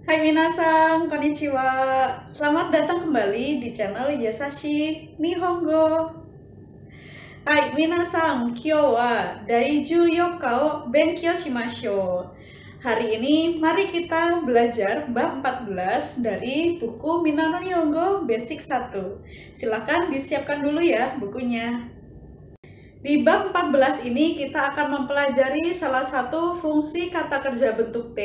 Hai minasan, konnichiwa. Selamat datang kembali di channel Yasashi Nihongo. Hai minasan, kyou wa daiju yoka o benkyou shimashou. Hari ini mari kita belajar bab 14 dari buku Minano Nihongo Basic 1. Silakan disiapkan dulu ya bukunya. Di bab 14 ini kita akan mempelajari salah satu fungsi kata kerja bentuk T,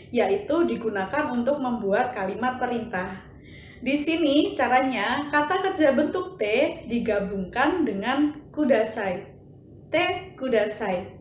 yaitu digunakan untuk membuat kalimat perintah. Di sini caranya kata kerja bentuk T digabungkan dengan kudasai. T kudasai.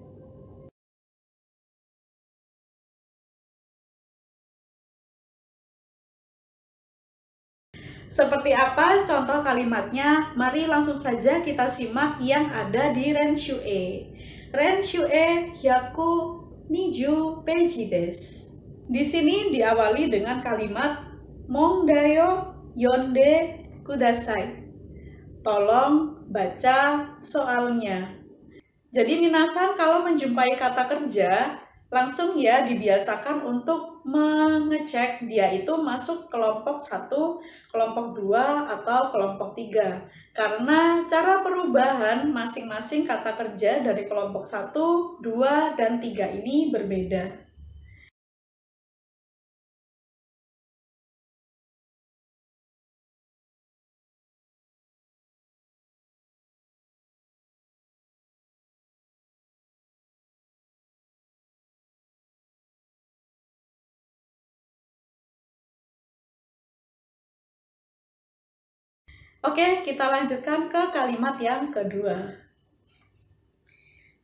Seperti apa contoh kalimatnya? Mari langsung saja kita simak yang ada di Renshue. Renshue hyaku niju peiji desu. Di sini diawali dengan kalimat Mondayo yonde kudasai. Tolong baca soalnya. Jadi minasan kalau menjumpai kata kerja, langsung ya dibiasakan untuk mengecek dia itu masuk kelompok 1, kelompok 2, atau kelompok 3. Karena cara perubahan masing-masing kata kerja dari kelompok 1, 2, dan 3 ini berbeda. Oke, kita lanjutkan ke kalimat yang kedua.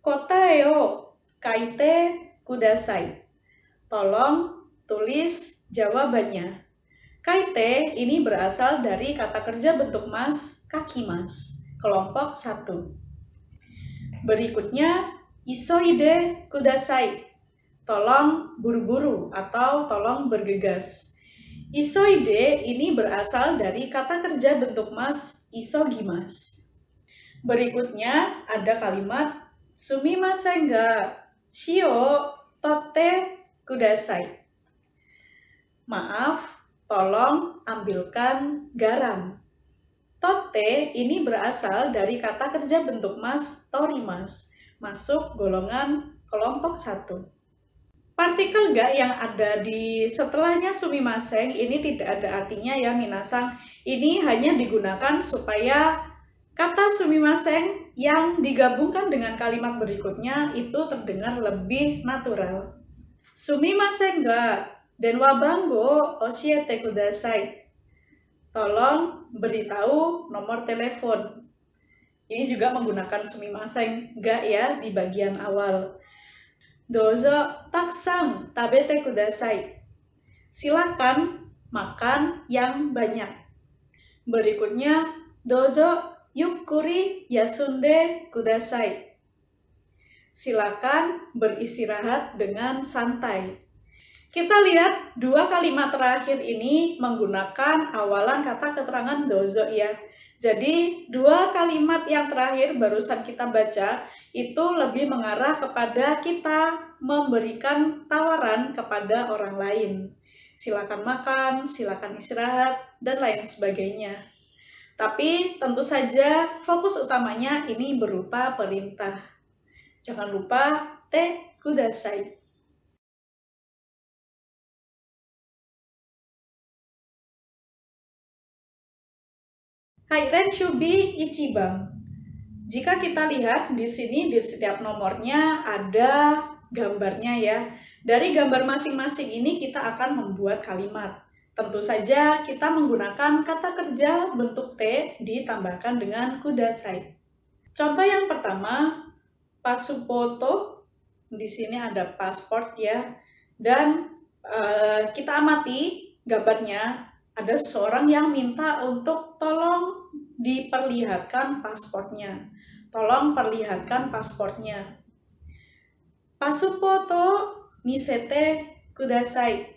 Kotae o kaite kudasai. Tolong tulis jawabannya. Kaite ini berasal dari kata kerja bentuk mas, kakimas, kelompok 1. Berikutnya, isoide kudasai. Tolong buru-buru atau tolong bergegas. Isoide ini berasal dari kata kerja bentuk mas, isogimas. Berikutnya ada kalimat sumimasen ga shio totte kudasai. Maaf, tolong ambilkan garam. Totte ini berasal dari kata kerja bentuk mas, torimas, masuk golongan kelompok 1. Partikel ga yang ada di setelahnya sumimasen ini tidak ada artinya ya minasan. Ini hanya digunakan supaya kata sumimasen yang digabungkan dengan kalimat berikutnya itu terdengar lebih natural. Sumimasen ga denwa bango oshiete kudasai. Tolong beritahu nomor telepon. Ini juga menggunakan sumimasen ga ya di bagian awal. Dozo taksang tabete kudasai. Silakan makan yang banyak. Berikutnya, dozo yukkuri yasunde kudasai. Silakan beristirahat dengan santai. Kita lihat dua kalimat terakhir ini menggunakan awalan kata keterangan dozo ya. Jadi dua kalimat yang terakhir barusan kita baca itu lebih mengarah kepada kita memberikan tawaran kepada orang lain. Silakan makan, silakan istirahat, dan lain sebagainya. Tapi tentu saja fokus utamanya ini berupa perintah. Jangan lupa te kudasai. Hai Renshubi Ichiban. Jika kita lihat di sini di setiap nomornya ada gambarnya ya. Dari gambar masing-masing ini kita akan membuat kalimat. Tentu saja kita menggunakan kata kerja bentuk T ditambahkan dengan kudasai. Contoh yang pertama, pasupoto. Di sini ada pasport ya. Dan kita amati gambarnya. Ada seseorang yang minta untuk tolong diperlihatkan pasportnya. Tolong perlihatkan pasportnya. Pasupoto misete kudasai.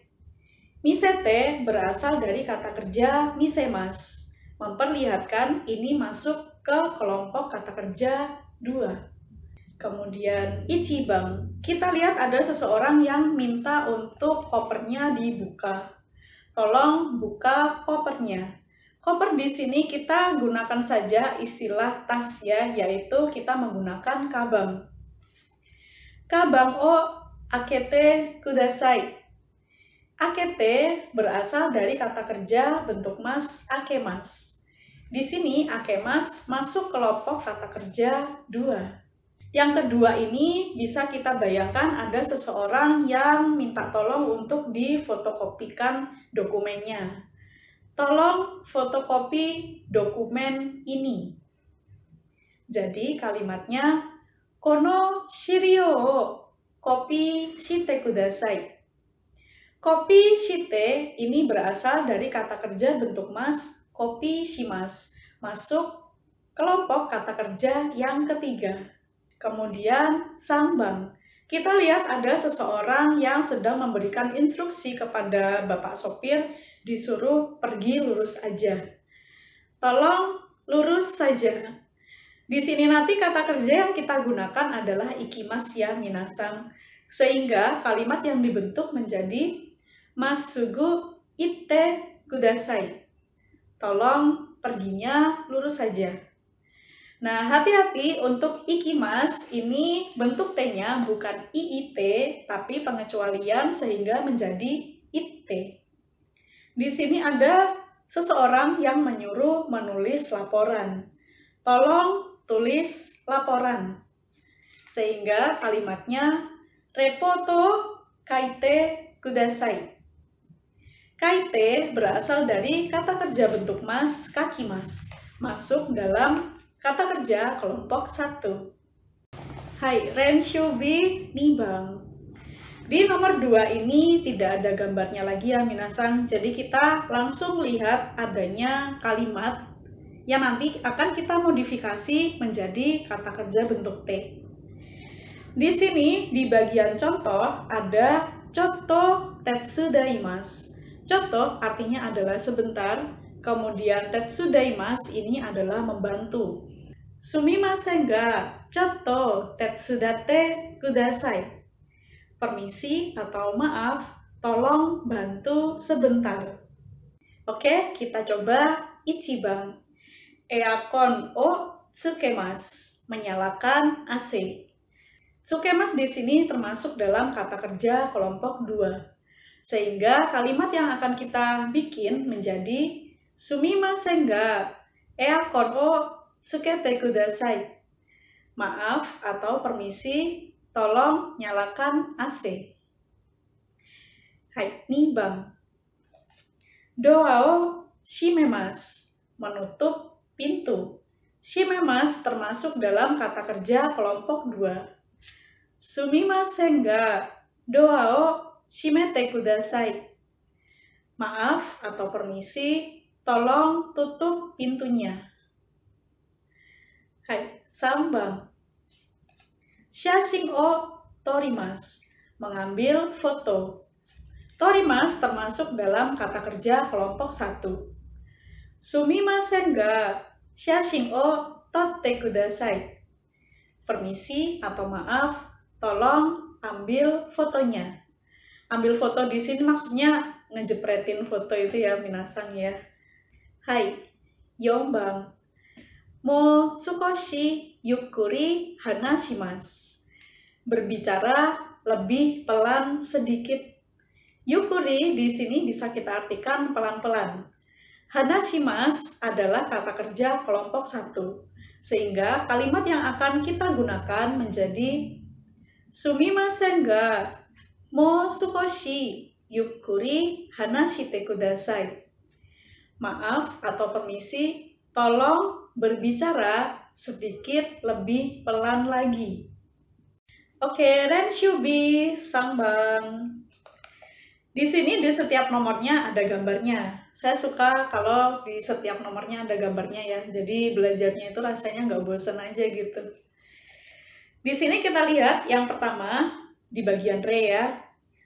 Misete berasal dari kata kerja misemas. Memperlihatkan ini masuk ke kelompok kata kerja 2. Kemudian ichibang. Kita lihat ada seseorang yang minta untuk kopernya dibuka. tolong buka kopernya. Koper di sini kita gunakan saja istilah tas ya, yaitu kita menggunakan kabang. Kabang o akete kudasai. Akete berasal dari kata kerja bentuk mas, akemas. Di sini akemas masuk kelompok kata kerja 2. Yang kedua ini bisa kita bayangkan ada seseorang yang minta tolong untuk difotokopikan dokumennya. Tolong fotokopi dokumen ini. Jadi kalimatnya kono shirio kopi shite kudasai. Kopi shite ini berasal dari kata kerja bentuk mas, kopi shimas, masuk kelompok kata kerja yang ketiga. Kemudian sambang. Kita lihat ada seseorang yang sedang memberikan instruksi kepada bapak sopir, disuruh pergi lurus aja. Tolong lurus saja. Di sini nanti kata kerja yang kita gunakan adalah ikimasu ya minasang. Sehingga kalimat yang dibentuk menjadi masugu ite kudasai. Tolong perginya lurus saja. Nah, hati-hati untuk ikimas, ini bentuk T-nya bukan IIT, tapi pengecualian sehingga menjadi IT. Di sini ada seseorang yang menyuruh menulis laporan. Tolong tulis laporan. Sehingga kalimatnya repoto kaite kudasai. Kaite berasal dari kata kerja bentuk mas, kakimas. Masuk dalam kata kerja kelompok 1. Hai, renshubi nibang. Di nomor 2 ini tidak ada gambarnya lagi ya minasang. Jadi kita langsung lihat adanya kalimat yang nanti akan kita modifikasi menjadi kata kerja bentuk T. Di sini di bagian contoh ada chotto tetsudaimasu. Chotto artinya adalah sebentar, kemudian tetsudaimasu ini adalah membantu. Sumimasen ga chotto tetsudate kudasai. Permisi atau maaf, tolong bantu sebentar. Oke, kita coba ichiban. Eakon o tsukemasu, menyalakan AC. Tsukemas di sini termasuk dalam kata kerja kelompok 2. Sehingga kalimat yang akan kita bikin menjadi sumimasen ga eakon o tsukete kudasai. Maaf atau permisi, tolong nyalakan AC. Hai, nibang. Doa o shimemasu, menutup pintu. Shimemasu termasuk dalam kata kerja kelompok 2. Sumimasen ga doa o shimete kudasai. Maaf atau permisi, tolong tutup pintunya. Hai, sambang. Shashin o torimasu, mengambil foto. Torimasu termasuk dalam kata kerja kelompok 1. Sumimasen ga shashin o totte kudasai. Permisi atau maaf, tolong ambil fotonya. Ambil foto di sini maksudnya ngejepretin foto itu ya minasang ya. Hai, yombang. Mo sukoshi yukkuri hanashimasu. Berbicara lebih pelan sedikit. Yukkuri di sini bisa kita artikan pelan-pelan. Hanashimasu adalah kata kerja kelompok 1. Sehingga kalimat yang akan kita gunakan menjadi sumimasen ga mo sukoshi yukkuri hanashite kudasai. Maaf atau permisi, tolong berbicara sedikit lebih pelan lagi. Oke, renshubi sambang. Di sini di setiap nomornya ada gambarnya. Saya suka kalau di setiap nomornya ada gambarnya ya. Jadi belajarnya itu rasanya nggak bosan aja gitu. Di sini kita lihat yang pertama di bagian re ya.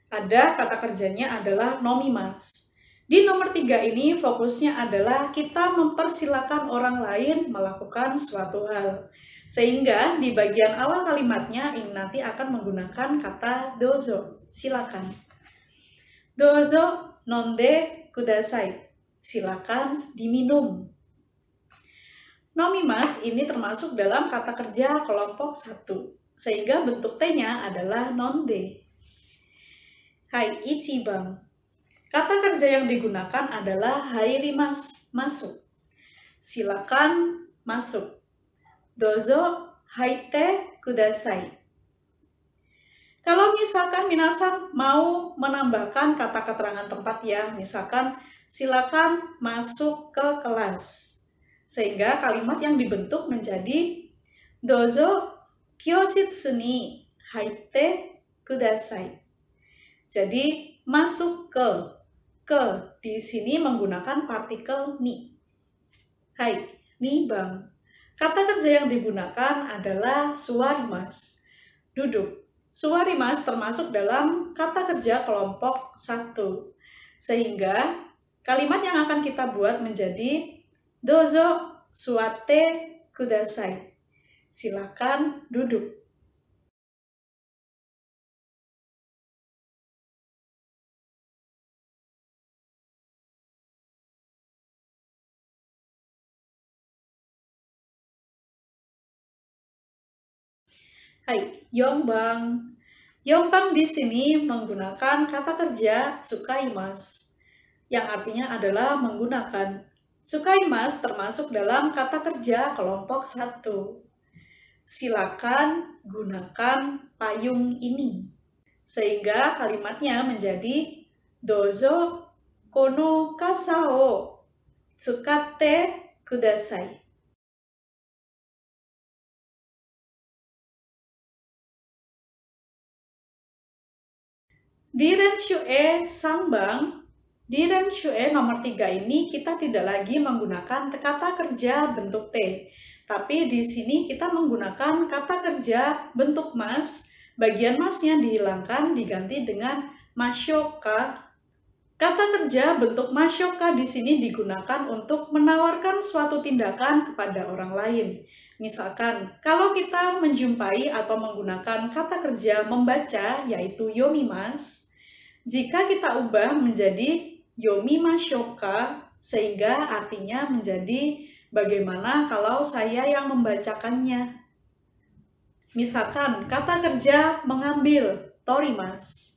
Ada kata kerjanya adalah nomimas. Di nomor 3 ini fokusnya adalah kita mempersilakan orang lain melakukan suatu hal. Sehingga di bagian awal kalimatnya ini nanti akan menggunakan kata dozo, silakan. Dozo nonde kudasai. Silakan diminum. Nomimas ini termasuk dalam kata kerja kelompok 1, sehingga bentuk T-nya adalah nonde. Hai, ichiban. Kata kerja yang digunakan adalah hairimas, masuk. Silakan masuk. Dozo haite kudasai. Kalau misalkan minasan mau menambahkan kata keterangan tempat ya, misalkan silakan masuk ke kelas. Sehingga kalimat yang dibentuk menjadi dozo kyoshitsu ni haite kudasai. Jadi masuk ke di sini menggunakan partikel ni. Hai, ni bang. Kata kerja yang digunakan adalah suwarimas, duduk. Suwarimas termasuk dalam kata kerja kelompok 1. Sehingga kalimat yang akan kita buat menjadi dozo suwatte kudasai. Silakan duduk. Hai, yongbang. Yongbang di sini menggunakan kata kerja sukaimas, yang artinya adalah menggunakan. Sukaimas termasuk dalam kata kerja kelompok 1. Silakan gunakan payung ini. Sehingga kalimatnya menjadi dozo kono kasa o tsukatte kudasai. Di Renshue Sangbang, di Renshue nomor 3 ini kita tidak lagi menggunakan kata kerja bentuk T. Tapi di sini kita menggunakan kata kerja bentuk mas, bagian masnya dihilangkan diganti dengan masyoka. Kata kerja bentuk masyoka di sini digunakan untuk menawarkan suatu tindakan kepada orang lain. Misalkan, kalau kita menjumpai atau menggunakan kata kerja membaca, yaitu yomimas, jika kita ubah menjadi yomimashoka, sehingga artinya menjadi bagaimana kalau saya yang membacakannya. Misalkan, kata kerja mengambil, torimas.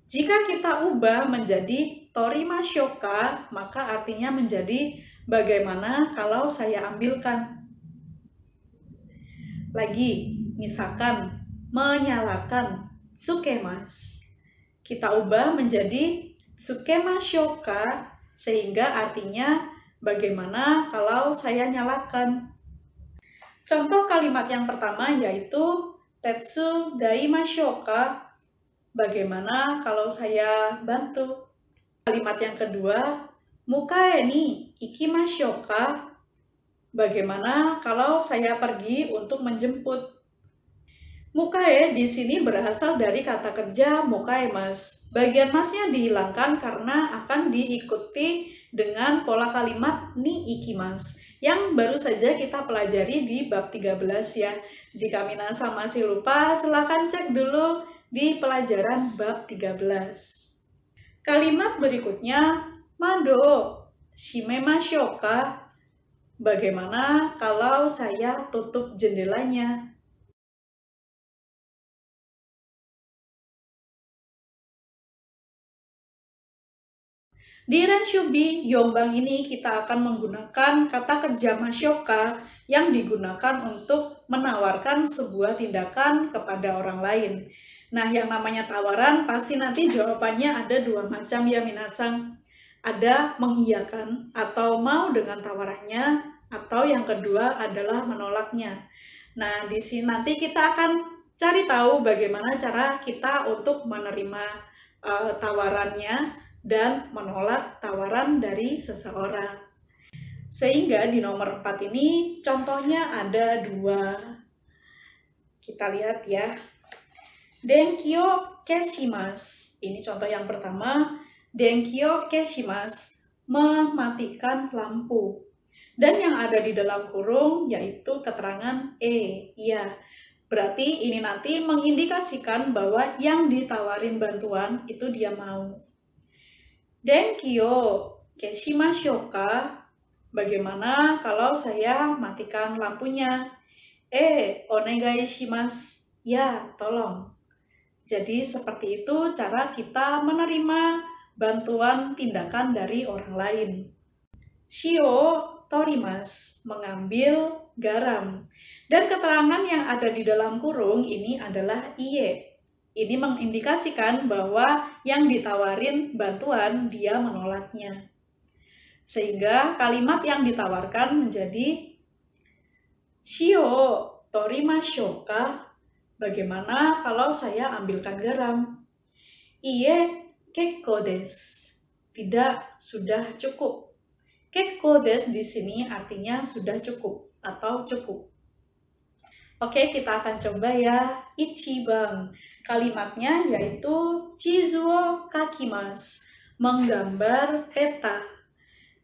Jika kita ubah menjadi torimashoka, maka artinya menjadi bagaimana kalau saya ambilkan. Lagi, misalkan menyalakan, sukemas. Kita ubah menjadi sukemashoka, sehingga artinya bagaimana kalau saya nyalakan. Contoh kalimat yang pertama yaitu tetsu daimashoka, bagaimana kalau saya bantu. Kalimat yang kedua, mukae ni ikimashoka, bagaimana kalau saya pergi untuk menjemput. Mukae di sini berasal dari kata kerja mukae mas. Bagian masnya dihilangkan karena akan diikuti dengan pola kalimat ni ikimas, yang baru saja kita pelajari di bab 13 ya. Jika minasan masih lupa, silakan cek dulu di pelajaran bab 13. Kalimat berikutnya, mado shimemashouka, bagaimana kalau saya tutup jendelanya. Di Renshubi Yongbang ini kita akan menggunakan kata kerja masyoka yang digunakan untuk menawarkan sebuah tindakan kepada orang lain. Nah, yang namanya tawaran pasti nanti jawabannya ada dua macam ya minasang. Ada mengiyakan atau mau dengan tawarannya, atau yang kedua adalah menolaknya. Nah, di sini nanti kita akan cari tahu bagaimana cara kita untuk menerima tawarannya dan menolak tawaran dari seseorang. Sehingga di nomor 4 ini contohnya ada dua. Kita lihat ya. Denkyo keshimasu. Ini contoh yang pertama. Denkyo keshimasu, mematikan lampu. Dan yang ada di dalam kurung yaitu keterangan iya. Berarti ini nanti mengindikasikan bahwa yang ditawarin bantuan itu dia mau. Denkyo Keshimashou ka? Bagaimana kalau saya matikan lampunya? Onegai shimasu. Ya, tolong. Jadi seperti itu cara kita menerima bantuan tindakan dari orang lain. Shio torimasu, mengambil garam. Dan keterangan yang ada di dalam kurung ini adalah iye. Ini mengindikasikan bahwa yang ditawarin bantuan dia menolaknya. Sehingga kalimat yang ditawarkan menjadi Shio torimashou ka? Bagaimana kalau saya ambilkan garam? Iye kekko desu. Tidak, sudah cukup. Kekko desu di sini artinya sudah cukup atau cukup. Oke, kita akan coba ya. Ichiban. Kalimatnya yaitu chizu wo kakimasu, menggambar peta.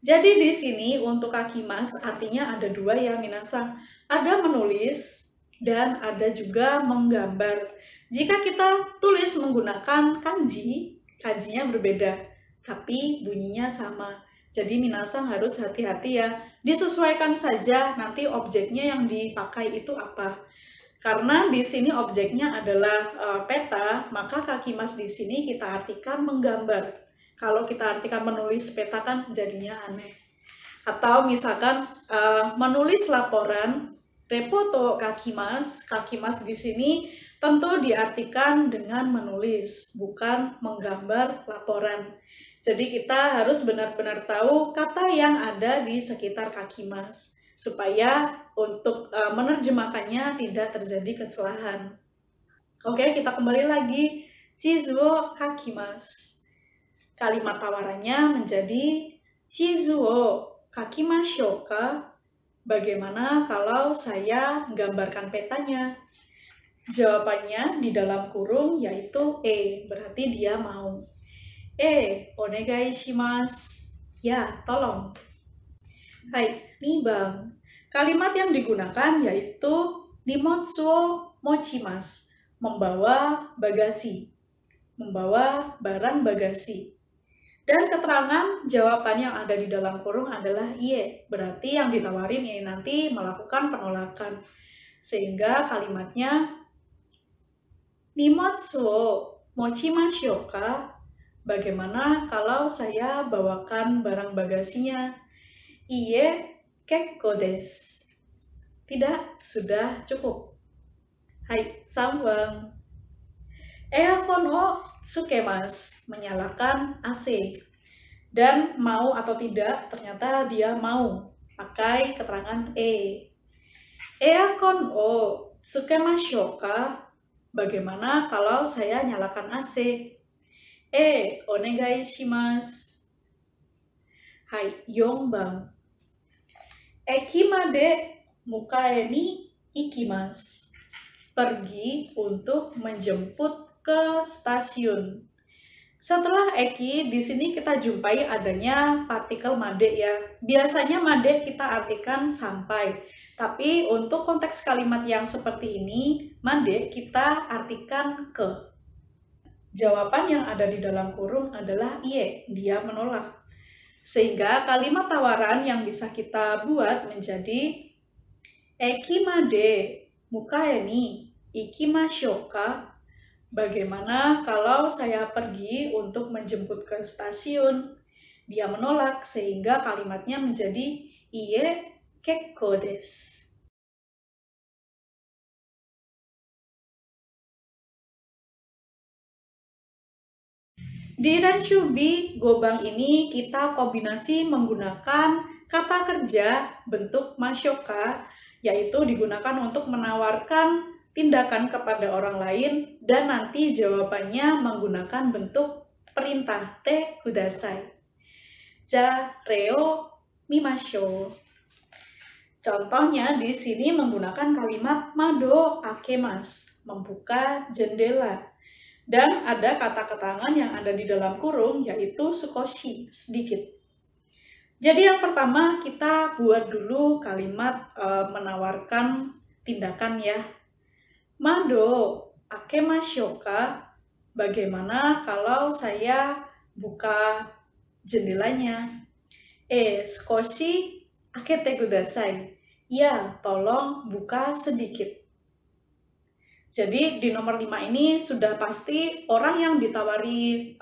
Jadi di sini untuk kakimasu artinya ada dua ya minasan. Ada menulis dan ada juga menggambar. Jika kita tulis menggunakan kanji, kanjinya berbeda, tapi bunyinya sama. Jadi minasan harus hati-hati ya. Disesuaikan saja nanti objeknya yang dipakai itu apa. Karena di sini objeknya adalah peta, maka kakimasu di sini kita artikan menggambar. Kalau kita artikan menulis peta kan jadinya aneh. Atau misalkan menulis laporan, repoto kakimasu. Kakimasu di sini tentu diartikan dengan menulis, bukan menggambar laporan. Jadi kita harus benar-benar tahu kata yang ada di sekitar kakimasu, supaya untuk menerjemahkannya tidak terjadi kesalahan. Oke, kita kembali lagi. Chizu wo kakimasu. Kalimat tawarannya menjadi Chizu wo kakimashou ka? Bagaimana kalau saya menggambarkan petanya? Jawabannya di dalam kurung yaitu berarti dia mau. Onegai shimasu. Ya, tolong. Hai, nibang. Kalimat yang digunakan yaitu nimotsu wo mochimasu, membawa bagasi, membawa barang bagasi. Dan keterangan jawaban yang ada di dalam kurung adalah iye, berarti yang ditawarin ini nanti melakukan penolakan. Sehingga kalimatnya nimotsu wo mochimashou ka? Bagaimana kalau saya bawakan barang bagasinya? Iye kekko desu. Tidak, sudah cukup. Hai, sambung. Earkon o tsukemasu, menyalakan AC. Dan mau atau tidak, ternyata dia mau. Pakai keterangan Earkon o tsukemashou ka? Bagaimana kalau saya nyalakan AC? Onegai shimasu. Hai, 4 番. Eki made mukae ni ikimasu. Pergi untuk menjemput ke stasiun. Setelah eki, di sini kita jumpai adanya partikel made ya. Biasanya made kita artikan sampai. Tapi untuk konteks kalimat yang seperti ini, made kita artikan ke. Jawaban yang ada di dalam kurung adalah iye, dia menolak. Sehingga kalimat tawaran yang bisa kita buat menjadi Eki made mukae ni ikimashou ka? Bagaimana kalau saya pergi untuk menjemput ke stasiun? Dia menolak sehingga kalimatnya menjadi iye kekko desu. Di Renshubi Gobang ini kita kombinasi menggunakan kata kerja bentuk mashoka, yaitu digunakan untuk menawarkan tindakan kepada orang lain dan nanti jawabannya menggunakan bentuk perintah te kudasai. Ja reo mimashou. Contohnya di sini menggunakan kalimat mado akemasu, membuka jendela. Dan ada kata keterangan yang ada di dalam kurung yaitu sukoshi, sedikit. Jadi yang pertama kita buat dulu kalimat menawarkan tindakan ya. Mado akemashou ka? Bagaimana kalau saya buka jendelanya? Skoshi akete kudasai. Ya, tolong buka sedikit. Jadi di nomor 5 ini sudah pasti orang yang ditawari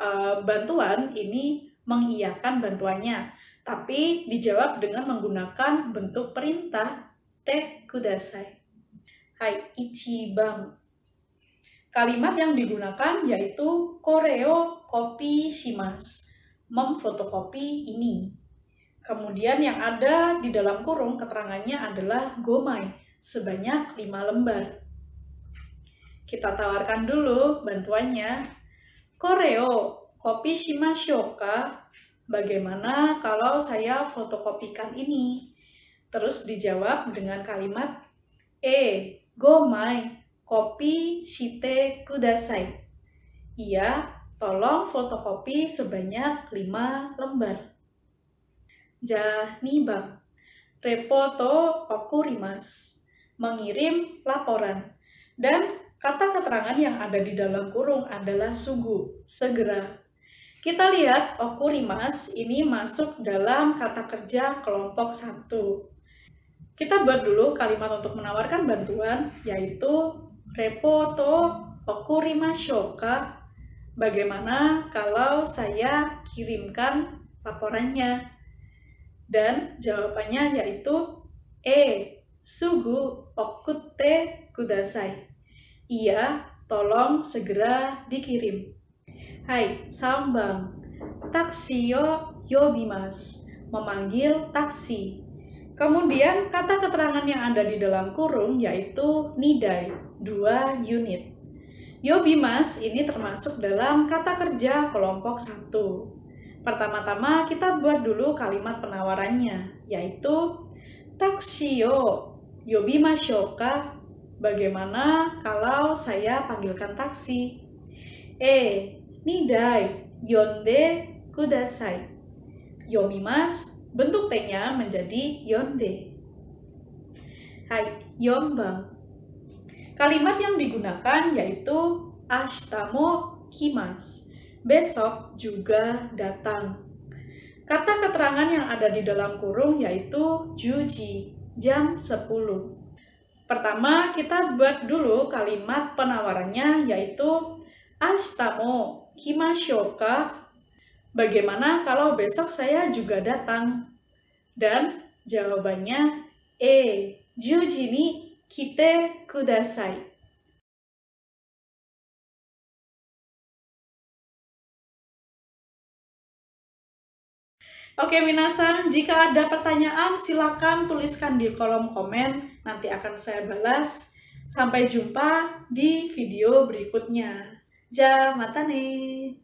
bantuan ini mengiyakan bantuannya. Tapi dijawab dengan menggunakan bentuk perintah te kudasai. Hai, ichiban. Kalimat yang digunakan yaitu koreo kopi shimasu, memfotokopi ini. Kemudian yang ada di dalam kurung keterangannya adalah gomai, sebanyak 5 lembar. Kita tawarkan dulu bantuannya. Koreo kopi shimashou ka? Bagaimana kalau saya fotokopikan ini? Terus dijawab dengan kalimat gomai kopi shite kudasai. Iya, tolong fotokopi sebanyak 5 lembar. Ja, 2番. Repoto okurimasu. Mengirim laporan. Dan kata keterangan yang ada di dalam kurung adalah sugu, segera. Kita lihat okurimasu ini masuk dalam kata kerja kelompok 1. Kita buat dulu kalimat untuk menawarkan bantuan, yaitu repoto okurimashou ka? Bagaimana kalau saya kirimkan laporannya? Dan jawabannya yaitu sugu okutte kudasai. Iya, tolong segera dikirim. Hai, 3番. Taksi yo yobimasu. Memanggil taksi. Kemudian kata keterangan yang ada di dalam kurung yaitu nidai, 2 unit. Yobimasu ini termasuk dalam kata kerja kelompok 1. Pertama-tama kita buat dulu kalimat penawarannya, yaitu taksi yo yobimashou ka? Bagaimana kalau saya panggilkan taksi? Nidai yonde kudasai. Yomimasu, bentuk T-nya menjadi yonde. Hai, 4番. Kalimat yang digunakan yaitu ashita mo kimasu. Besok juga datang. Kata keterangan yang ada di dalam kurung yaitu juji, jam 10. Pertama, kita buat dulu kalimat penawarannya yaitu ashita mo kimashou ka? Bagaimana kalau besok saya juga datang? Dan jawabannya juji ni kite kudasai. Oke, minasan, jika ada pertanyaan silakan tuliskan di kolom komen, nanti akan saya balas. Sampai jumpa di video berikutnya. Ja, mata ne.